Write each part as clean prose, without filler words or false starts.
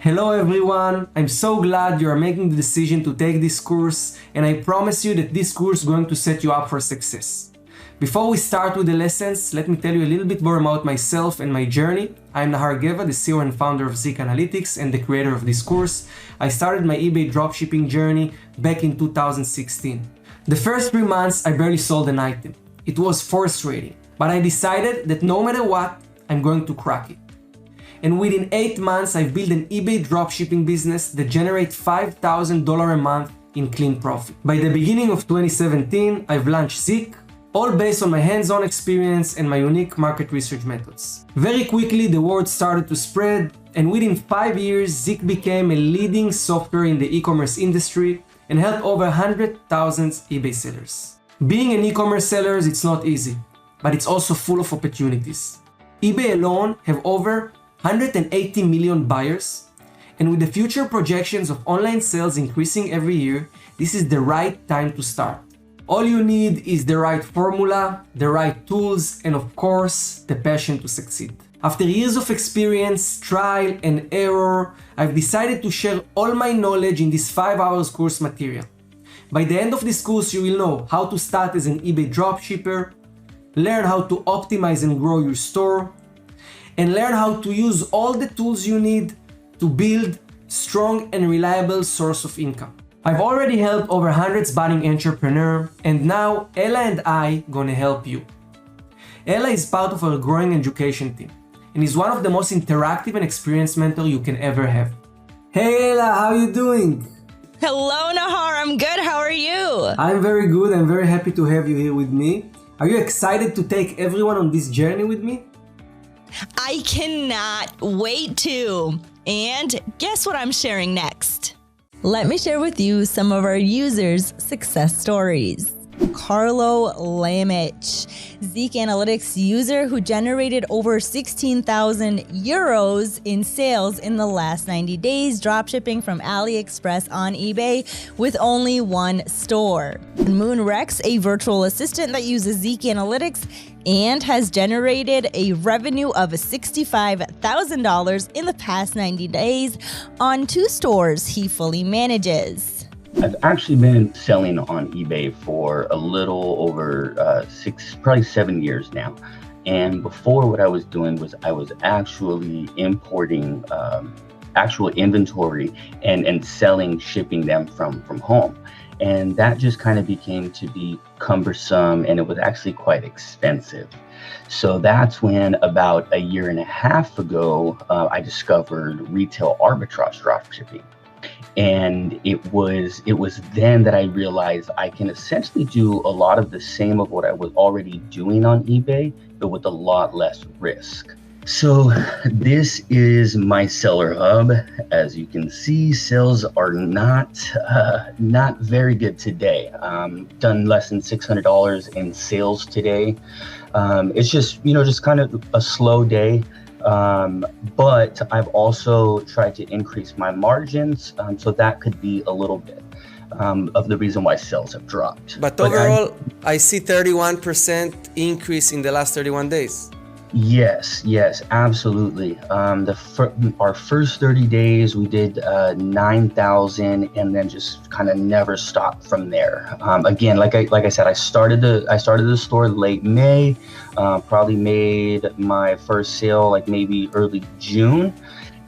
Hello everyone, I'm so glad you are making the decision to take this course, and I promise you that this course is going to set you up for success. Before we start with the lessons, let me tell you a little bit more about myself and my journey. I'm Nahar Geva, the CEO and founder of Zik Analytics and the creator of this course. I started my eBay dropshipping journey back in 2016. The first 3 months, I barely sold an item. It was frustrating, but I decided that no matter what, I'm going to crack it. And within 8 months, I've built an eBay dropshipping business that generates $5,000 a month in clean profit. By the beginning of 2017, I've launched Zik, all based on my hands-on experience and my unique market research methods. Very quickly, the word started to spread, and within 5 years, Zik became a leading software in the e-commerce industry and helped over 100,000 eBay sellers. Being an e-commerce seller, it's not easy, but it's also full of opportunities. eBay alone have over 180 million buyers, and with the future projections of online sales increasing every year, this is the right time to start. All you need is the right formula, the right tools, and of course, the passion to succeed. After years of experience, trial and error, I've decided to share all my knowledge in this 5 hours course material. By the end of this course, you will know how to start as an eBay dropshipper, learn how to optimize and grow your store, and learn how to use all the tools you need to build strong and reliable source of income. I've already helped over hundreds budding entrepreneurs, and now Ella and I gonna help you. Ella is part of our growing education team and is one of the most interactive and experienced mentors you can ever have. Hey Ella, how are you doing? Hello Nahar, I'm good. How are you? I'm very good. I'm very happy to have you here with me. Are you excited to take everyone on this journey with me? I cannot wait to. And guess what I'm sharing next? Let me share with you some of our users' success stories. Carlo Lamich, Zik Analytics user who generated over 16,000 euros in sales in the last 90 days, dropshipping from AliExpress on eBay with only one store. Moon Rex, a virtual assistant that uses Zik Analytics and has generated a revenue of $65,000 in the past 90 days on 2 stores he fully manages. I've actually been selling on eBay for a little over probably 7 years now. And before, what I was doing was I was actually importing actual inventory and selling, shipping them from home. And that just kind of became to be cumbersome, and it was actually quite expensive. So that's when about 1.5 years ago, I discovered retail arbitrage dropshipping. And it was then that I realized I can essentially do a lot of the same of what I was already doing on eBay, but with a lot less risk. So this is my seller hub. As you can see, sales are not very good today. Done less than $600 in sales today. It's just kind of a slow day. But I've also tried to increase my margins, so that could be a little bit of the reason why sales have dropped. But overall, I see 31% increase in the last 31 days. Yes, absolutely. Our first 30 days, we did 9,000, and then just kind of never stopped from there. Again, like I said, I started the store late May. Probably made my first sale like maybe early June,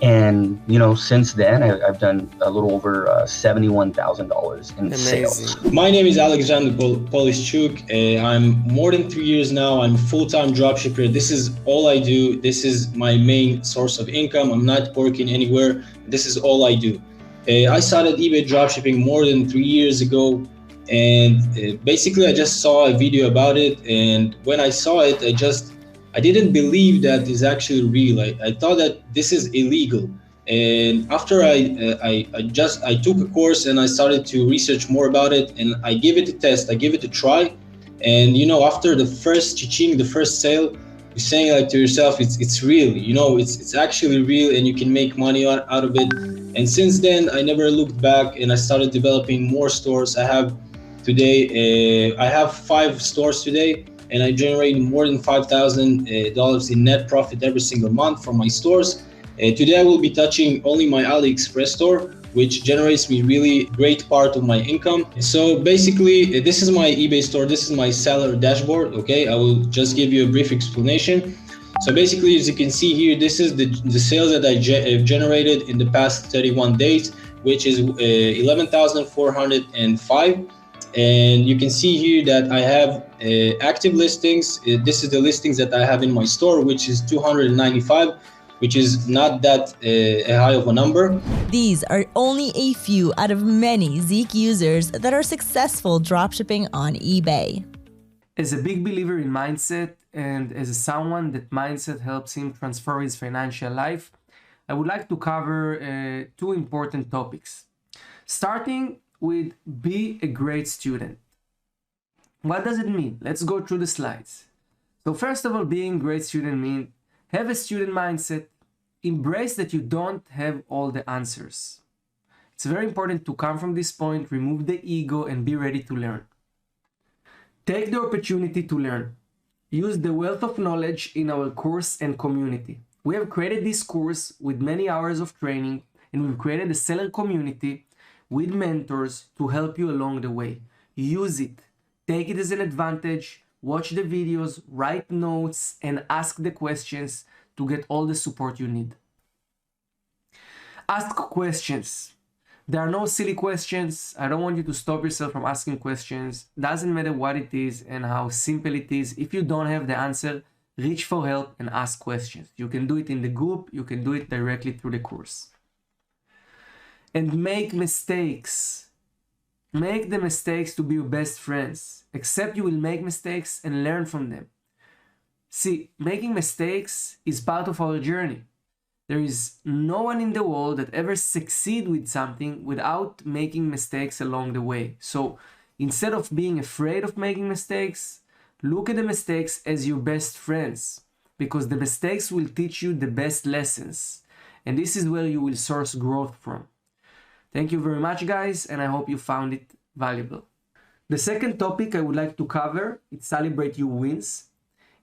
and since then I've done a little over $71,000 in sales. My name is Alexander Polischuk. I'm more than 3 years now. I'm a full-time dropshipper. This is all I do. This is my main source of income. I'm not working anywhere. This is all I do. I started eBay dropshipping more than 3 years ago. And basically I just saw a video about it, and when I saw it, I didn't believe that is actually real. I thought that this is illegal. And after I took a course and I started to research more about it, and I gave it a test, I gave it a try. And after the first cha-ching, the first sale, you're saying like to yourself, it's real, it's actually real, and you can make money out of it. And since then I never looked back, and I started developing more stores. I have 5 stores today, and I generate more than $5,000 in net profit every single month from my stores. Today I will be touching only my AliExpress store, which generates me really great part of my income. So basically, this is my eBay store. This is my seller dashboard. Okay, I will just give you a brief explanation. So basically, as you can see here, this is the sales that I generated in the past 31 days, which is 11,405. And you can see here that I have active listings. This is the listings that I have in my store, which is 295, which is not that high of a number. These are only a few out of many Zeek users that are successful dropshipping on eBay. As a big believer in mindset and as someone that mindset helps him transform his financial life, I would like to cover two important topics. Starting with be a great student. What does it mean? Let's go through the slides. So first of all, being a great student means have a student mindset. Embrace that you don't have all the answers. It's very important to come from this point, remove the ego, and be ready to learn. Take the opportunity to learn. Use the wealth of knowledge in our course and community. We have created this course with many hours of training, and we've created a seller community with mentors to help you along the way. Use it. Take it as an advantage. Watch the videos, write notes, and ask the questions to get all the support you need. Ask questions. There are no silly questions. I don't want you to stop yourself from asking questions. Doesn't matter what it is and how simple it is. If you don't have the answer, reach for help and ask questions. You can do it in the group. You can do it directly through the course. And make mistakes. Make the mistakes to be your best friends. Accept you will make mistakes and learn from them. See, making mistakes is part of our journey. There is no one in the world that ever succeed with something without making mistakes along the way. So instead of being afraid of making mistakes, look at the mistakes as your best friends, because the mistakes will teach you the best lessons. And this is where you will source growth from. Thank you very much, guys, and I hope you found it valuable. The second topic I would like to cover is celebrate your wins.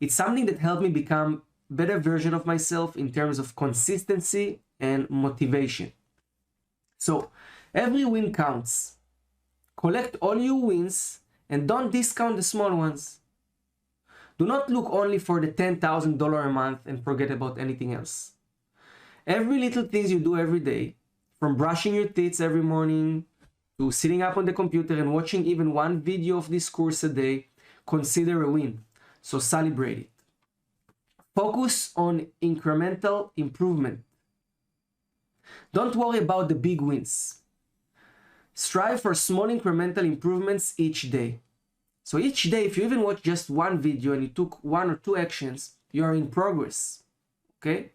It's something that helped me become a better version of myself in terms of consistency and motivation. So every win counts. Collect all your wins and don't discount the small ones. Do not look only for the $10,000 a month and forget about anything else. Every little things you do every day, from brushing your teeth every morning to sitting up on the computer and watching even one video of this course a day, consider a win. So celebrate it. Focus on incremental improvement. Don't worry about the big wins. Strive for small incremental improvements each day. So each day, if you even watch just one video and you took 1 or 2 actions, you are in progress. Okay?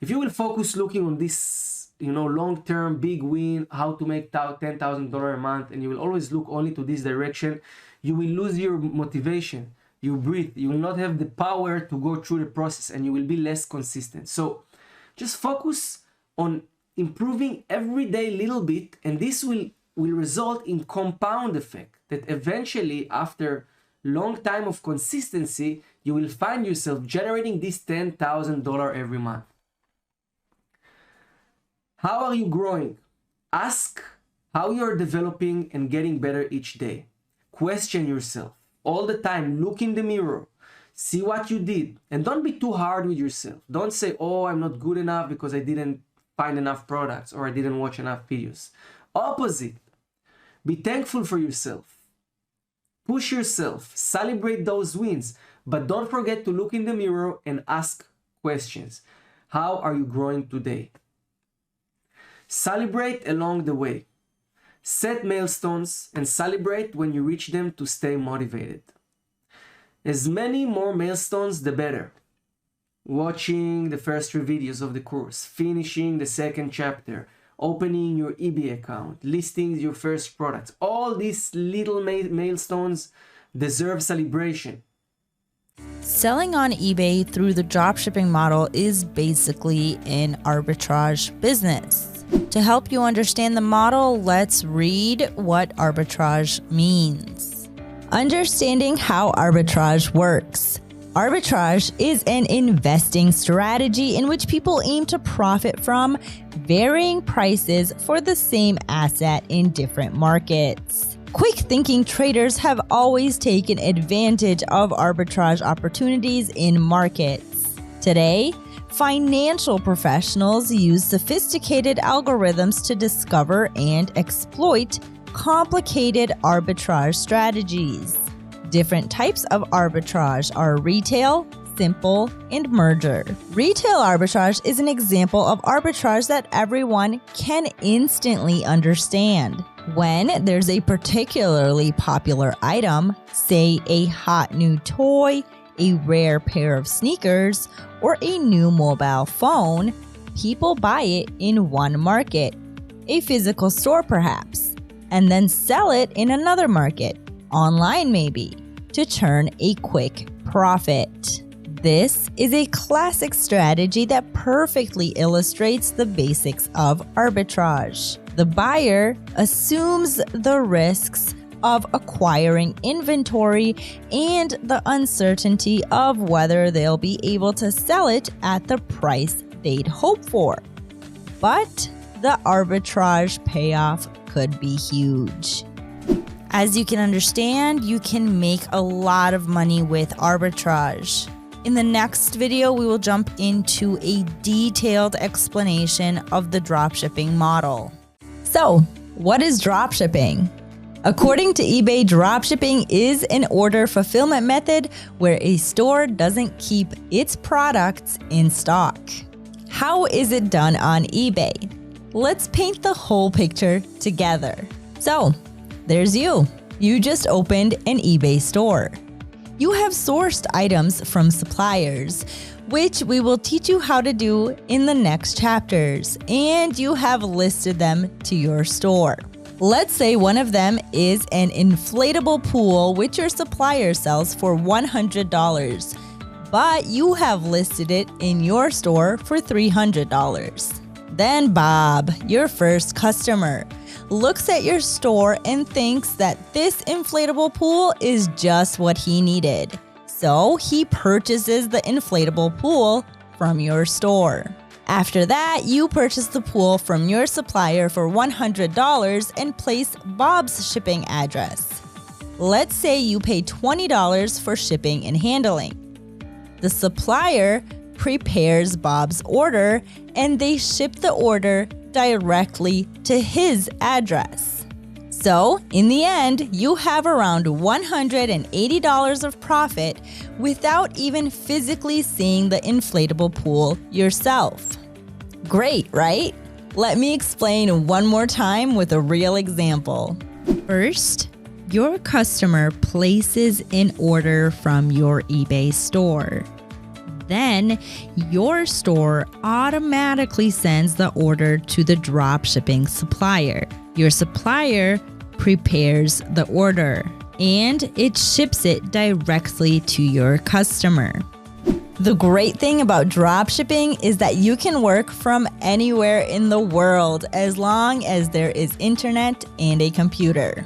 If you will focus looking on this, long-term big win, how to make $10,000 a month, and you will always look only to this direction, you will lose your motivation. You breathe. You will not have the power to go through the process, and you will be less consistent. So just focus on improving every day a little bit, and this will result in compound effect that eventually, after long time of consistency, you will find yourself generating this $10,000 every month. How are you growing? Ask how you are developing and getting better each day. Question yourself all the time. Look in the mirror. See what you did. And don't be too hard with yourself. Don't say, oh, I'm not good enough because I didn't find enough products or I didn't watch enough videos. Opposite. Be thankful for yourself. Push yourself. Celebrate those wins. But don't forget to look in the mirror and ask questions. How are you growing today? Celebrate along the way. Set milestones and celebrate when you reach them to stay motivated. As many more milestones, the better. Watching the first 3 videos of the course, finishing the 2nd chapter, opening your eBay account, listing your first products. All these little milestones deserve celebration. Selling on eBay through the dropshipping model is basically an arbitrage business. To help you understand the model, let's read what arbitrage means. Understanding how arbitrage works. Arbitrage is an investing strategy in which people aim to profit from varying prices for the same asset in different markets. Quick-thinking traders have always taken advantage of arbitrage opportunities in markets. Today, financial professionals use sophisticated algorithms to discover and exploit complicated arbitrage strategies. Different types of arbitrage are retail, simple, and merger. Retail arbitrage is an example of arbitrage that everyone can instantly understand. When there's a particularly popular item, say a hot new toy, a rare pair of sneakers, or a new mobile phone, people buy it in one market, a physical store perhaps, and then sell it in another market, online maybe, to turn a quick profit. This is a classic strategy that perfectly illustrates the basics of arbitrage. The buyer assumes the risks of acquiring inventory and the uncertainty of whether they'll be able to sell it at the price they'd hope for. But the arbitrage payoff could be huge. As you can understand, you can make a lot of money with arbitrage. In the next video, we will jump into a detailed explanation of the dropshipping model. So, what is dropshipping? According to eBay, dropshipping is an order fulfillment method where a store doesn't keep its products in stock. How is it done on eBay? Let's paint the whole picture together. So, there's you. You just opened an eBay store. You have sourced items from suppliers, which we will teach you how to do in the next chapters, and you have listed them to your store. Let's say one of them is an inflatable pool which your supplier sells for $100, but you have listed it in your store for $300. Then Bob, your first customer, looks at your store and thinks that this inflatable pool is just what he needed. So he purchases the inflatable pool from your store. After that, you purchase the pool from your supplier for $100 and place Bob's shipping address. Let's say you pay $20 for shipping and handling. The supplier prepares Bob's order and they ship the order directly to his address. So, in the end, you have around $180 of profit without even physically seeing the inflatable pool yourself. Great, right? Let me explain one more time with a real example. First, your customer places an order from your eBay store. Then, your store automatically sends the order to the dropshipping supplier. Your supplier prepares the order, and it ships it directly to your customer. The great thing about dropshipping is that you can work from anywhere in the world as long as there is internet and a computer.